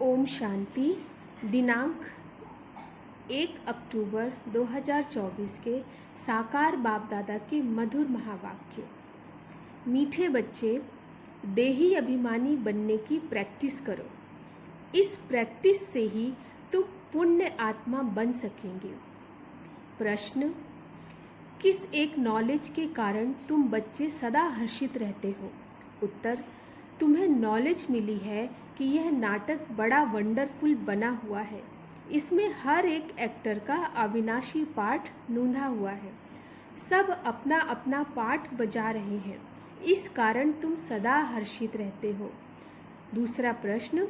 ओम शांति। दिनांक 1 अक्टूबर 2024 के साकार बाप दादा के मधुर महावाक्य। मीठे बच्चे, देही अभिमानी बनने की प्रैक्टिस करो। इस प्रैक्टिस से ही तुम पुण्य आत्मा बन सकेंगे। प्रश्न: किस एक नॉलेज के कारण तुम बच्चे सदा हर्षित रहते हो? उत्तर: तुम्हें नॉलेज मिली है कि यह नाटक बड़ा वंडरफुल बना हुआ है। इसमें हर एक एक्टर का अविनाशी पार्ट नूंधा हुआ है। सब अपना अपना पार्ट बजा रहे हैं। इस कारण तुम सदा हर्षित रहते हो। दूसरा प्रश्न: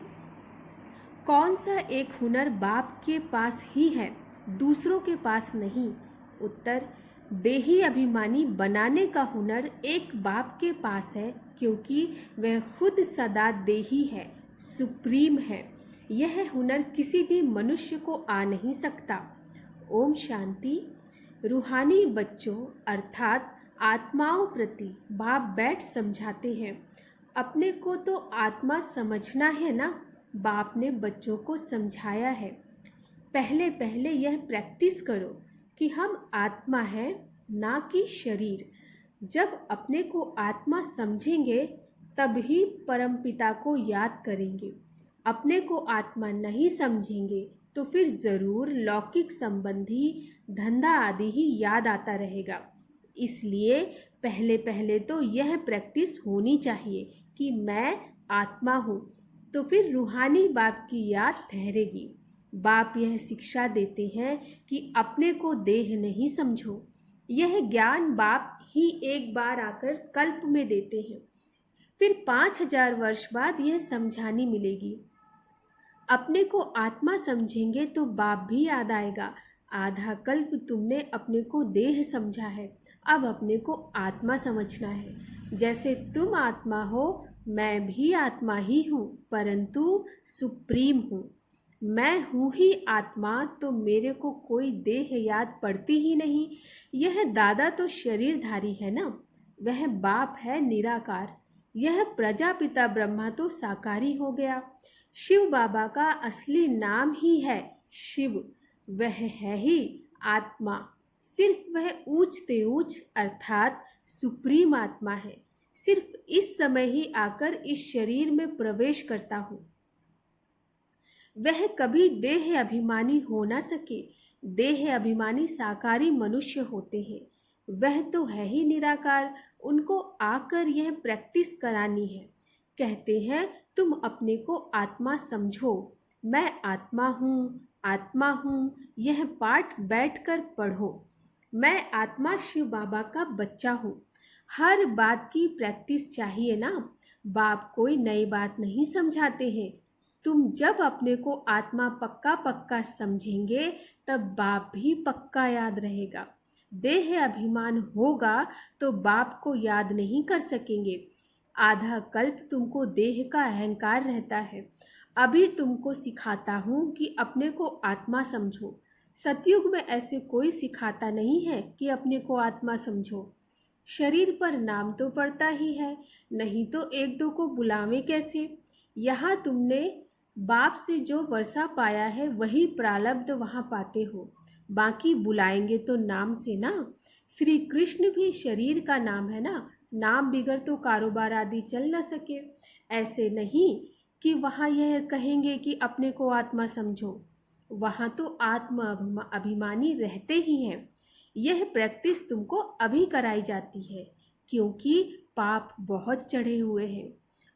कौन सा एक हुनर बाप के पास ही है, दूसरों के पास नहीं? उत्तर: देही अभिमानी बनाने का हुनर एक बाप के पास है, क्योंकि वह खुद सदा देही है, सुप्रीम है। यह हुनर किसी भी मनुष्य को आ नहीं सकता। ओम शांति। रूहानी बच्चों अर्थात आत्माओं प्रति बाप बैठ समझाते हैं। अपने को तो आत्मा समझना है ना। बाप ने बच्चों को समझाया है, पहले पहले यह प्रैक्टिस करो कि हम आत्मा हैं, ना कि शरीर। जब अपने को आत्मा समझेंगे तब ही परमपिता को याद करेंगे। अपने को आत्मा नहीं समझेंगे तो फिर ज़रूर लौकिक संबंधी धंधा आदि ही याद आता रहेगा। इसलिए पहले पहले तो यह प्रैक्टिस होनी चाहिए कि मैं आत्मा हूँ, तो फिर रूहानी बाप की याद ठहरेगी। बाप यह शिक्षा देते हैं कि अपने को देह नहीं समझो। यह ज्ञान बाप ही एक बार आकर कल्प में देते हैं, फिर 5000 वर्ष बाद यह समझानी मिलेगी। अपने को आत्मा समझेंगे तो बाप भी याद आएगा। आधा कल्प तुमने अपने को देह समझा है, अब अपने को आत्मा समझना है। जैसे तुम आत्मा हो, मैं भी आत्मा ही हूँ, परंतु सुप्रीम हूँ। मैं हूँ ही आत्मा, तो मेरे को कोई देह याद पड़ती ही नहीं। यह दादा तो शरीरधारी है ना, वह बाप है निराकार। यह प्रजापिता ब्रह्मा तो साकारी हो गया। शिव बाबा का असली नाम ही है शिव। वह है ही आत्मा। सिर्फ वह ऊंचते ऊंच अर्थात सुप्रीम आत्मा है। सिर्फ इस समय ही आकर इस शरीर में प्रवेश करता हूँ। वह कभी देह अभिमानी हो ना सके। देह अभिमानी साकारी मनुष्य होते हैं। वह तो है ही निराकार। उनको आकर यह प्रैक्टिस करानी है। कहते हैं तुम अपने को आत्मा समझो। मैं आत्मा हूँ, आत्मा हूँ, यह पाठ बैठकर पढ़ो। मैं आत्मा शिव बाबा का बच्चा हूँ। हर बात की प्रैक्टिस चाहिए ना। बाप कोई नई बात नहीं समझाते हैं। तुम जब अपने को आत्मा पक्का पक्का समझेंगे तब बाप भी पक्का याद रहेगा। देह अभिमान होगा तो बाप को याद नहीं कर सकेंगे। आधा कल्प तुमको देह का अहंकार रहता है। अभी तुमको सिखाता हूँ कि अपने को आत्मा समझो। सतयुग में ऐसे कोई सिखाता नहीं है कि अपने को आत्मा समझो। शरीर पर नाम तो पड़ता ही है, नहीं तो एक दो को बुलावे कैसे? यहाँ तुमने बाप से जो वर्षा पाया है वही प्रारब्ध वहाँ पाते हो। बाकी बुलाएंगे तो नाम से ना। श्री कृष्ण भी शरीर का नाम है ना। नाम बिगड़ तो कारोबार आदि चल न सके। ऐसे नहीं कि वहाँ यह कहेंगे कि अपने को आत्मा समझो। वहाँ तो आत्म अभिमानी रहते ही हैं। यह प्रैक्टिस तुमको अभी कराई जाती है, क्योंकि पाप बहुत चढ़े हुए हैं।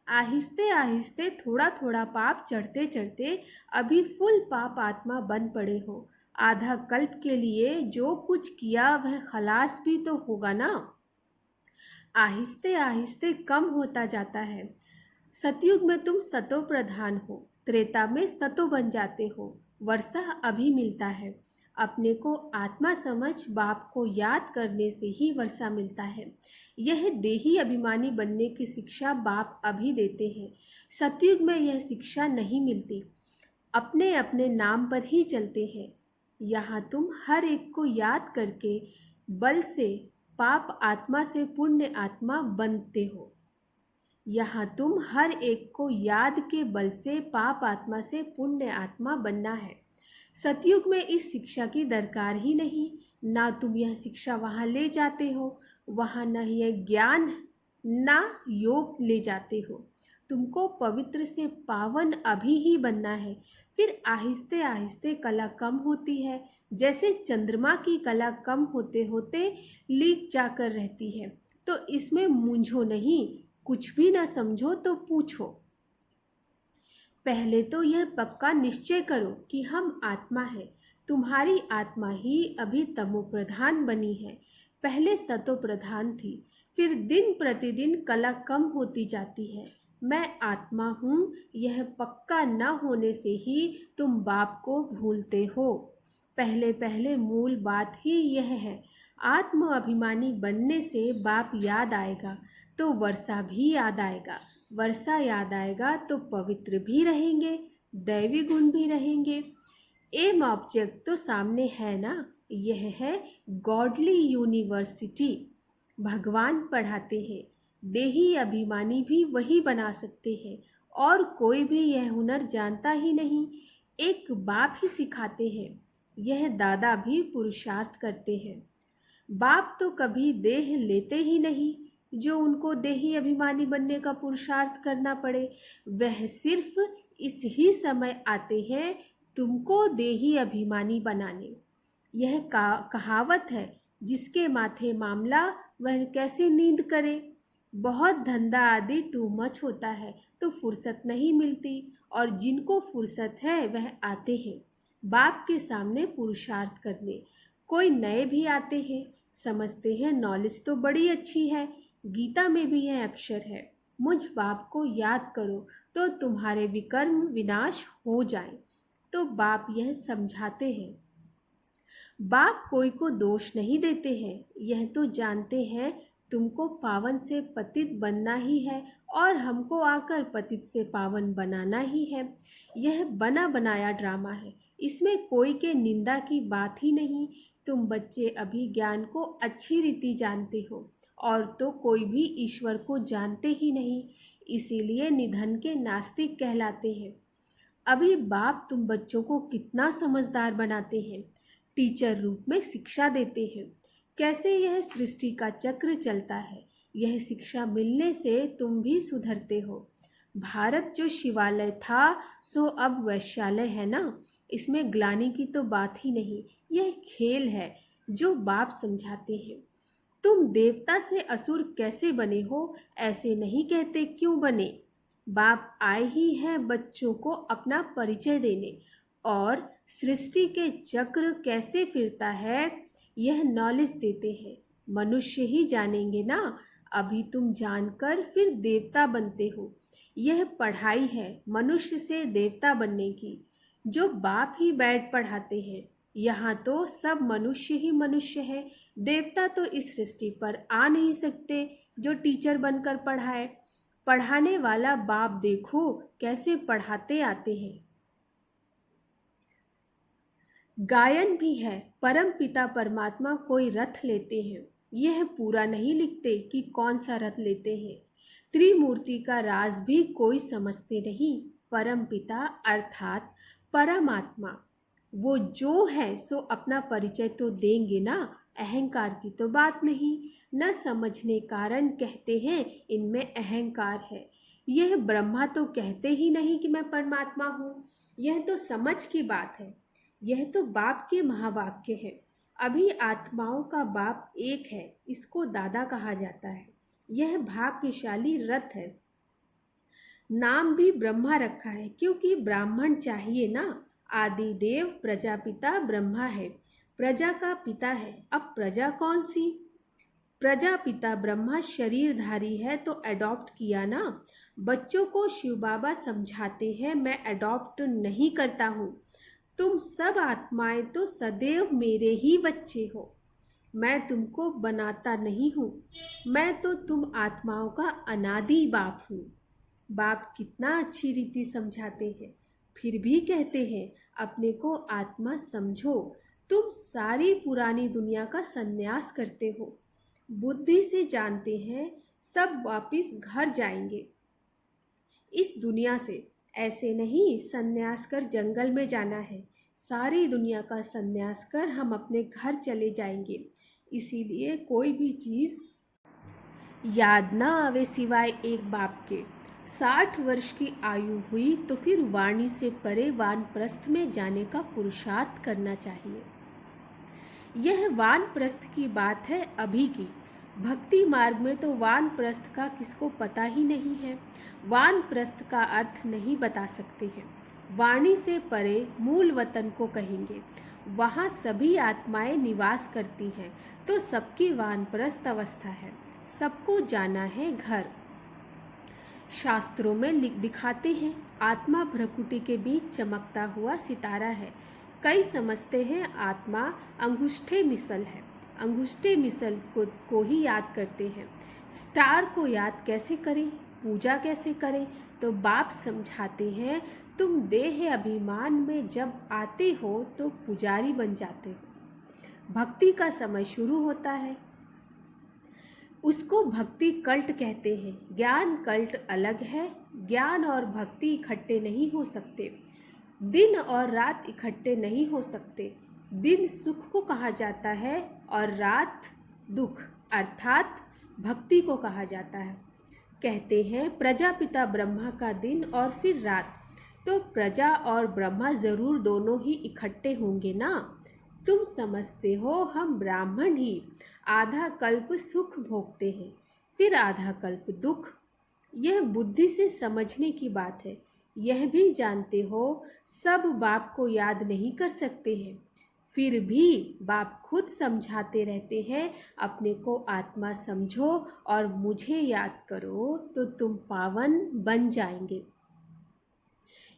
आहिस्ते आहिस्ते थोड़ा थोड़ा पाप चढ़ते चढ़ते अभी फुल पाप आत्मा बन पड़े हो। आधा कल्प के लिए जो कुछ किया वह खलास भी तो होगा ना। आहिस्ते आहिस्ते कम होता जाता है। सतयुग में तुम सतो प्रधान हो, त्रेता में सतो बन जाते हो। वर्षा अभी मिलता है। अपने को आत्मा समझ बाप को याद करने से ही वर्षा मिलता है। यह देही अभिमानी बनने की शिक्षा बाप अभी देते हैं। सतयुग में यह शिक्षा नहीं मिलती। अपने अपने नाम पर ही चलते हैं। यहाँ तुम हर एक को याद करके बल से पाप आत्मा से पुण्य आत्मा बनते हो। यहाँ तुम हर एक को याद के बल से पाप आत्मा से पुण्य आत्मा बनना है। सतयुग में इस शिक्षा की दरकार ही नहीं। ना तुम यह शिक्षा वहाँ ले जाते हो, वहाँ न यह ज्ञान ना योग ले जाते हो। तुमको पवित्र से पावन अभी ही बनना है। फिर आहिस्ते आहिस्ते कला कम होती है, जैसे चंद्रमा की कला कम होते होते लीक जाकर रहती है। तो इसमें मूंझो नहीं, कुछ भी ना समझो तो पूछो। पहले तो यह पक्का निश्चय करो कि हम आत्मा है। तुम्हारी आत्मा ही अभी तमो प्रधान बनी है, पहले सतो प्रधान थी। फिर दिन प्रतिदिन कला कम होती जाती है। मैं आत्मा हूँ, यह पक्का न होने से ही तुम बाप को भूलते हो। पहले पहले मूल बात ही यह है। आत्म अभिमानी बनने से बाप याद आएगा तो वर्षा भी याद आएगा, वर्षा याद आएगा तो पवित्र भी रहेंगे, दैवी गुण भी रहेंगे। एम ऑब्जेक्ट तो सामने है ना, यह है गॉडली यूनिवर्सिटी। भगवान पढ़ाते हैं, देही अभिमानी भी वही बना सकते हैं, और कोई भी यह हुनर जानता ही नहीं, एक बाप ही सिखाते हैं। यह दादा भी पुरुषार्थ करते हैं। बाप तो कभी देह लेते ही नहीं जो उनको देही अभिमानी बनने का पुरुषार्थ करना पड़े। वह सिर्फ इस ही समय आते हैं तुमको देही अभिमानी बनाने। यह कहावत है, जिसके माथे मामला वह कैसे नींद करे। बहुत धंधा आदि टू मच होता है तो फुर्सत नहीं मिलती, और जिनको फुर्सत है वह आते हैं बाप के सामने पुरुषार्थ करने। कोई नए भी आते हैं, समझते हैं नॉलेज तो बड़ी अच्छी है, गीता में भी यह अक्षर है, मुझ बाप को याद करो तो तुम्हारे विकर्म विनाश हो जाए। तो बाप यह समझाते हैं। बाप कोई को दोष नहीं देते हैं, यह तो जानते हैं तुमको पावन से पतित बनना ही है, और हमको आकर पतित से पावन बनाना ही है। यह बना बनाया ड्रामा है, इसमें कोई के निंदा की बात ही नहीं। तुम बच्चे अभी ज्ञान को अच्छी रीति जानते हो, और तो कोई भी ईश्वर को जानते ही नहीं, इसीलिए निधन के नास्तिक कहलाते हैं। अभी बाप तुम बच्चों को कितना समझदार बनाते हैं, टीचर रूप में शिक्षा देते हैं, कैसे यह सृष्टि का चक्र चलता है। यह शिक्षा मिलने से तुम भी सुधरते हो। भारत जो शिवालय था सो अब वैश्यालय है ना, इसमें ग्लानि की तो बात ही नहीं। यह खेल है जो बाप समझाते हैं। तुम देवता से असुर कैसे बने हो, ऐसे नहीं कहते क्यों बने। बाप आए ही हैं बच्चों को अपना परिचय देने, और सृष्टि के चक्र कैसे फिरता है यह नॉलेज देते हैं। मनुष्य ही जानेंगे ना, अभी तुम जानकर फिर देवता बनते हो। यह पढ़ाई है मनुष्य से देवता बनने की, जो बाप ही बैठ पढ़ाते हैं। यहाँ तो सब मनुष्य ही मनुष्य है, देवता तो इस सृष्टि पर आ नहीं सकते जो टीचर बनकर पढ़ाए। पढ़ाने वाला बाप देखो कैसे पढ़ाते आते हैं। गायन भी है, परम पिता परमात्मा कोई रथ लेते हैं, यह पूरा नहीं लिखते कि कौन सा रथ लेते हैं। त्रिमूर्ति का राज भी कोई समझते नहीं। परम पिता अर्थात परमात्मा, वो जो है सो अपना परिचय तो देंगे ना, अहंकार की तो बात नहीं। न समझने कारण कहते हैं इनमें अहंकार है। यह ब्रह्मा तो कहते ही नहीं कि मैं परमात्मा हूँ, यह तो समझ की बात है। यह तो बाप के महावाक्य है। अभी आत्माओं का बाप एक है, इसको दादा कहा जाता है। यह भाग्यशाली रथ है। नाम भी ब्रह्मा रखा है क्योंकि ब्राह्मण चाहिए ना। आदि देव प्रजापिता ब्रह्मा है, प्रजा का पिता है। अब प्रजा कौन सी? प्रजापिता ब्रह्मा शरीरधारी है तो अडॉप्ट किया ना। बच्चों को शिव बाबा समझाते हैं मैं अडॉप्ट नहीं करता हूँ, तुम सब आत्माएं तो सदैव मेरे ही बच्चे हो, मैं तुमको बनाता नहीं हूँ। मैं तो तुम आत्माओं का अनादि बाप हूँ। बाप कितना अच्छी रीति समझाते हैं, फिर भी कहते हैं अपने को आत्मा समझो। तुम सारी पुरानी दुनिया का संन्यास करते हो, बुद्धि से जानते हैं सब वापिस घर जाएंगे। इस दुनिया से ऐसे नहीं संन्यास कर जंगल में जाना है। सारी दुनिया का संन्यास कर हम अपने घर चले जाएंगे। इसीलिए कोई भी चीज़ याद ना आवे सिवाय एक बाप के। 60 वर्ष की आयु हुई तो फिर वाणी से परे वानप्रस्थ में जाने का पुरुषार्थ करना चाहिए। यह वानप्रस्थ की बात है अभी की। भक्ति मार्ग में तो वानप्रस्थ का किसको पता ही नहीं है। वानप्रस्थ का अर्थ नहीं बता सकते हैं। वाणी से परे मूल वतन को कहेंगे। वहाँ सभी आत्माएं निवास करती हैं, तो सबकी वानप्रस्थ अवस्था है। सबको जाना है घर। शास्त्रों में दिखाते हैं आत्मा भ्रकुटी के बीच चमकता हुआ सितारा है। कई समझते हैं आत्मा अंगूठे मिसल है। अंगूठे मिसल को ही याद करते हैं। स्टार को याद कैसे करें, पूजा कैसे करें? तो बाप समझाते हैं तुम देह अभिमान में जब आते हो तो पुजारी बन जाते हो। भक्ति का समय शुरू होता है, उसको भक्ति कल्ट कहते हैं। ज्ञान कल्ट अलग है। ज्ञान और भक्ति इकट्ठे नहीं हो सकते। दिन और रात इकट्ठे नहीं हो सकते। दिन सुख को कहा जाता है और रात दुख अर्थात भक्ति को कहा जाता है। कहते हैं प्रजापिता ब्रह्मा का दिन और फिर रात, तो प्रजा और ब्रह्मा जरूर दोनों ही इकट्ठे होंगे ना। तुम समझते हो हम ब्राह्मण ही आधा कल्प सुख भोगते हैं, फिर आधा कल्प दुख। यह बुद्धि से समझने की बात है। यह भी जानते हो सब बाप को याद नहीं कर सकते हैं, फिर भी बाप खुद समझाते रहते हैं अपने को आत्मा समझो और मुझे याद करो तो तुम पावन बन जाएंगे।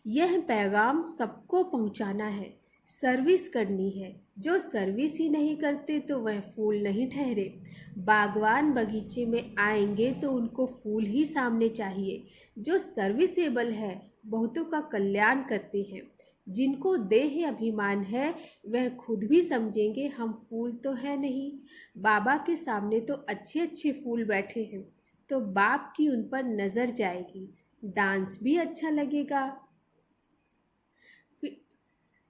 यह पैगाम सबको पहुंचाना है, सर्विस करनी है। जो सर्विस ही नहीं करते तो वह फूल नहीं ठहरे। बागवान बगीचे में आएंगे तो उनको फूल ही सामने चाहिए। जो सर्विसेबल है बहुतों का कल्याण करते हैं। जिनको देह अभिमान है वह खुद भी समझेंगे हम फूल तो है नहीं। बाबा के सामने तो अच्छे अच्छे फूल बैठे हैं, तो बाप की उन पर नज़र जाएगी। डांस भी अच्छा लगेगा।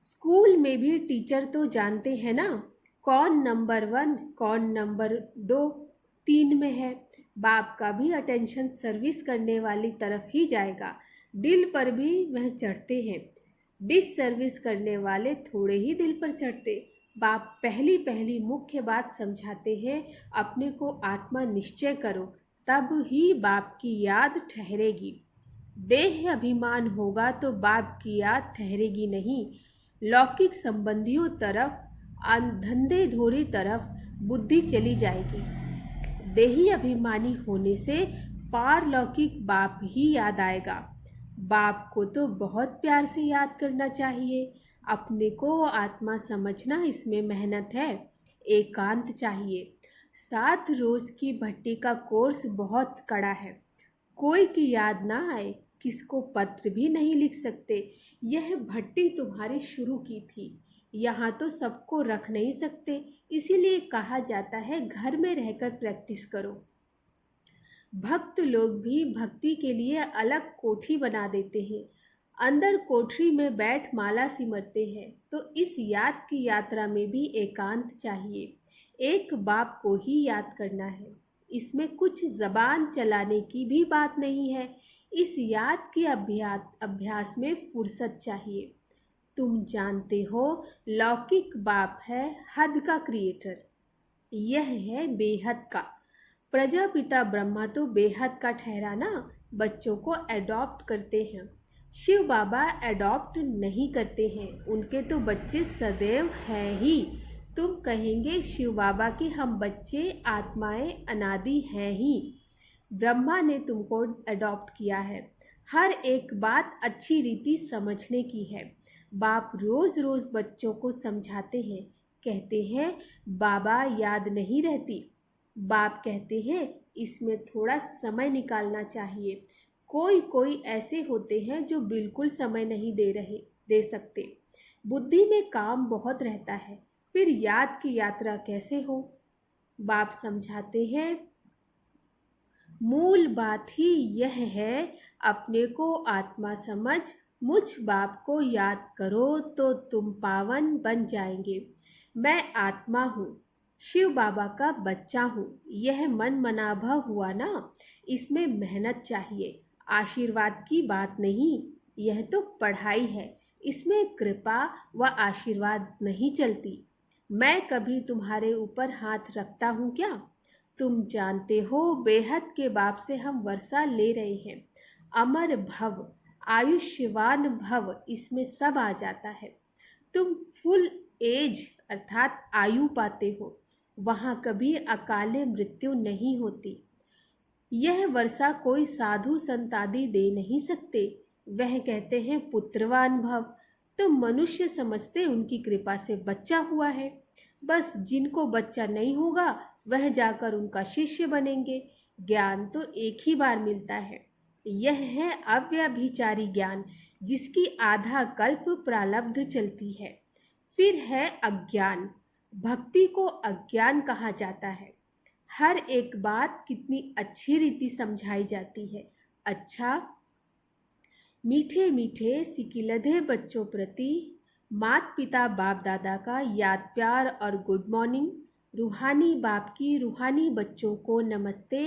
स्कूल में भी टीचर तो जानते हैं ना कौन नंबर 1 कौन नंबर 2 3 में है। बाप का भी अटेंशन सर्विस करने वाली तरफ ही जाएगा। दिल पर भी वह चढ़ते हैं। डिस सर्विस करने वाले थोड़े ही दिल पर चढ़ते। बाप पहली पहली मुख्य बात समझाते हैं अपने को आत्मा निश्चय करो, तब ही बाप की याद ठहरेगी। देह अभिमान होगा तो बाप की याद ठहरेगी नहीं। लौकिक संबंधियों तरफ धंधे धोरी तरफ बुद्धि चली जाएगी। देही अभिमानी होने से पारलौकिक बाप ही याद आएगा। बाप को तो बहुत प्यार से याद करना चाहिए। अपने को आत्मा समझना इसमें मेहनत है, एकांत चाहिए। 7 रोज की भट्टी का कोर्स बहुत कड़ा है। कोई की याद ना आए, किसको पत्र भी नहीं लिख सकते। यह भट्टी तुम्हारी शुरू की थी, यहाँ तो सबको रख नहीं सकते। इसीलिए कहा जाता है घर में रहकर प्रैक्टिस करो। भक्त लोग भी भक्ति के लिए अलग कोठी बना देते हैं, अंदर कोठरी में बैठ माला सिमरते हैं। तो इस याद की यात्रा में भी एकांत चाहिए। एक बाप को ही याद करना है। इसमें कुछ जबान चलाने की भी बात नहीं है। इस याद के अभ्यास में फुर्सत चाहिए। तुम जानते हो लौकिक बाप है हद का क्रिएटर, यह है बेहद का। प्रजापिता ब्रह्मा तो बेहद का ठहरा ना। बच्चों को एडॉप्ट करते हैं। शिव बाबा एडॉप्ट नहीं करते हैं, उनके तो बच्चे सदैव है ही। तुम कहेंगे शिव बाबा के हम बच्चे आत्माएं अनादि हैं ही। ब्रह्मा ने तुमको एडॉप्ट किया है। हर एक बात अच्छी रीति समझने की है। बाप रोज रोज बच्चों को समझाते हैं। कहते हैं बाबा याद नहीं रहती। बाप कहते हैं इसमें थोड़ा समय निकालना चाहिए। कोई कोई ऐसे होते हैं जो बिल्कुल समय नहीं दे सकते। बुद्धि में काम बहुत रहता है, फिर याद की यात्रा कैसे हो। बाप समझाते हैं मूल बात ही यह है, अपने को आत्मा समझ मुझ बाप को याद करो तो तुम पावन बन जाएंगे। मैं आत्मा हूँ, शिव बाबा का बच्चा हूँ। यह मन मनाभव हुआ ना, इसमें मेहनत चाहिए, आशीर्वाद की बात नहीं। यह तो पढ़ाई है, इसमें कृपा व आशीर्वाद नहीं चलती। मैं कभी तुम्हारे ऊपर हाथ रखता हूँ क्या? तुम जानते हो, बेहद के बाप से हम वर्षा ले रहे हैं। अमर भव, आयुष्यवान भव, इसमें सब आ जाता है। तुम फुल एज अर्थात आयु पाते हो, वहाँ कभी अकाले मृत्यु नहीं होती। यह वर्षा कोई साधु संत आदि दे नहीं सकते। वह कहते हैं पुत्रवान भव, तो मनुष्य समझते उनकी कृपा से बच्चा हुआ है। बस जिनको बच्चा नहीं होगा वह जाकर उनका शिष्य बनेंगे। ज्ञान तो एक ही बार मिलता है। यह है अव्यभिचारी ज्ञान, जिसकी आधा कल्प प्रारब्ध चलती है। फिर है अज्ञान। भक्ति को अज्ञान कहा जाता है। हर एक बात कितनी अच्छी रीति समझाई जाती है। अच्छा, मीठे मीठे सिकिलधे बच्चों प्रति मात पिता बाप दादा का याद प्यार और गुड मॉर्निंग। रूहानी बाप की रूहानी बच्चों को नमस्ते।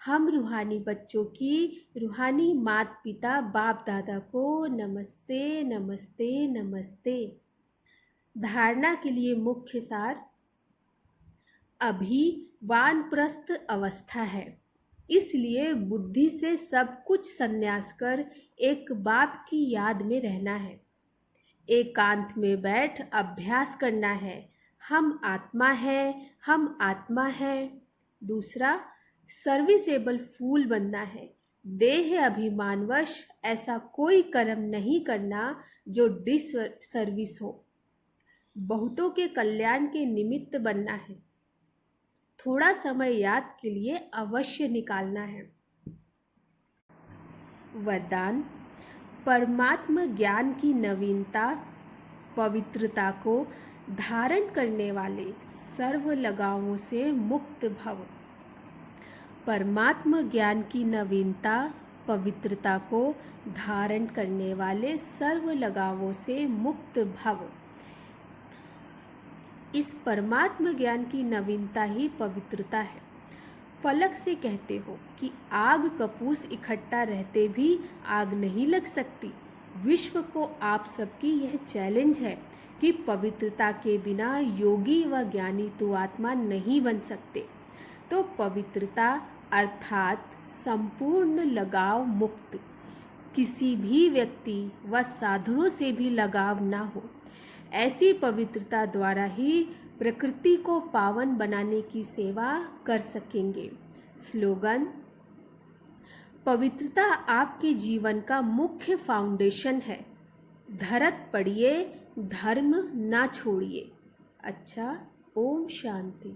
हम रूहानी बच्चों की रूहानी मात पिता बाप दादा को नमस्ते नमस्ते नमस्ते। धारणा के लिए मुख्य सार, अभी वानप्रस्थ अवस्था है, इसलिए बुद्धि से सब कुछ संन्यास कर एक बाप की याद में रहना है। एकांत में बैठ अभ्यास करना है, हम आत्मा है, हम आत्मा है। दूसरा, सर्विसेबल फूल बनना है। देह अभिमानवश ऐसा कोई कर्म नहीं करना जो डिस सर्विस हो। बहुतों के कल्याण के निमित्त बनना है। थोड़ा समय याद के लिए अवश्य निकालना है। वरदान, परमात्म ज्ञान की नवीनता पवित्रता को धारण करने वाले सर्व लगावों से मुक्त भव। परमात्म ज्ञान की नवीनता पवित्रता को धारण करने वाले सर्व लगावों से मुक्त भव। इस परमात्म ज्ञान की नवीनता ही पवित्रता है। फलक से कहते हो कि आग कपूस इकट्ठा रहते भी आग नहीं लग सकती। विश्व को आप सबकी यह चैलेंज है कि पवित्रता के बिना योगी व ज्ञानी तो आत्मा नहीं बन सकते। तो पवित्रता अर्थात संपूर्ण लगाव मुक्त, किसी भी व्यक्ति व साधनों से भी लगाव ना हो, ऐसी पवित्रता द्वारा ही प्रकृति को पावन बनाने की सेवा कर सकेंगे। स्लोगन, पवित्रता आपके जीवन का मुख्य फाउंडेशन है। धरत पड़िए, धर्म ना छोड़िए। अच्छा, ओम शांति।